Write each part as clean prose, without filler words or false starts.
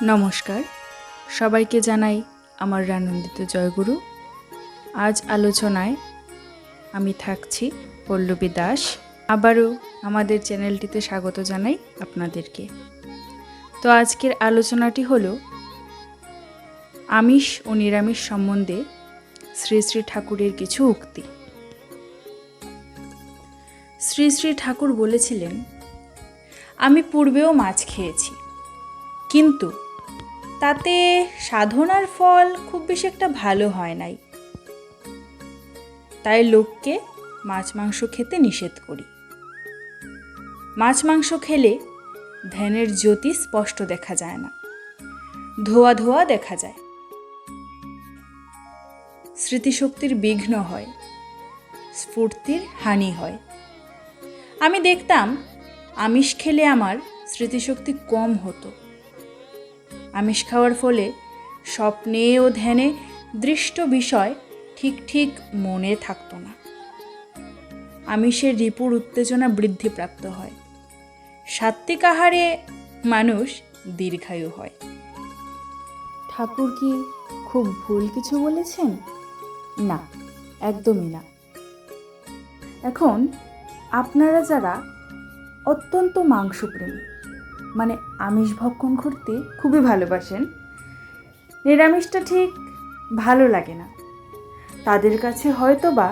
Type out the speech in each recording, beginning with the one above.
নমস্কার, সবাইকে জানাই আমার আনন্দিত জয়গুরু। আজ আলোচনায় আমি থাকছি পল্লবী দাস। আবারও আমাদের চ্যানেলটিতে স্বাগত জানাই আপনাদেরকে। তো আজকের আলোচনাটি হলো আমিষ ও নিরামিষ সম্বন্ধে শ্রী শ্রী ঠাকুরের কিছু উক্তি। শ্রী শ্রী ঠাকুর বলেছিলেন, আমি পূর্বেও মাছ খেয়েছি, কিন্তু তাতে সাধনার ফল খুব বেশি একটা ভালো হয় নাই, তাই লোককে মাছ মাংস খেতে নিষেধ করি। মাছ মাংস খেলে ধ্যানের জ্যোতি স্পষ্ট দেখা যায় না, ধোয়া ধোয়া দেখা যায়, স্মৃতিশক্তির বিঘ্ন হয়, স্ফূর্তির হানি হয়। আমি দেখতাম আমিষ খেলে আমার স্মৃতিশক্তি কম হতো। আমিষ খাওয়ার ফলে স্বপ্নে ও ধ্যানে দৃষ্ট বিষয় ঠিক ঠিক মনে থাকতো না। আমিষের রিপুর উত্তেজনা বৃদ্ধিপ্রাপ্ত হয়। সাত্ত্বিক আহারে মানুষ দীর্ঘায়ু হয়। ঠাকুর কি খুব ভুল কিছু বলেছেন? না, একদমই না। এখন আপনারা যারা অত্যন্ত মাংসপ্রেমী, মানে আমিষ ভক্ষণ করতে খুবই ভালোবাসেন, নিরামিষটা ঠিক ভালো লাগে না, তাদের কাছে হয়তো বা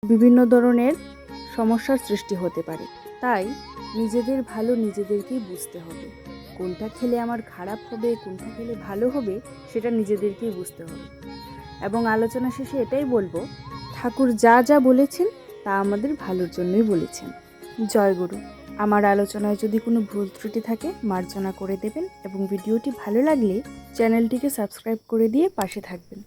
বিভিন্ন ধরনের সমস্যার সৃষ্টি হতে পারে। তাই নিজেদের ভালো নিজেদেরকেই বুঝতে হবে। কোনটা খেলে আমার খারাপ হবে, কোনটা খেলে ভালো হবে, সেটা নিজেদেরকেই বুঝতে হবে। এবং আলোচনা শেষে এটাই বলবো, ঠাকুর যা যা বলেছেন তা আমাদের ভালোর জন্যই বলেছেন। জয়গুরু। আমার আলোচনায় যদি কোনো ভুল ত্রুটি থাকে মার্জনা করে দেবেন এবং ভিডিওটি ভালো লাগলে চ্যানেলটিকে সাবস্ক্রাইব করে দিয়ে পাশে থাকবেন।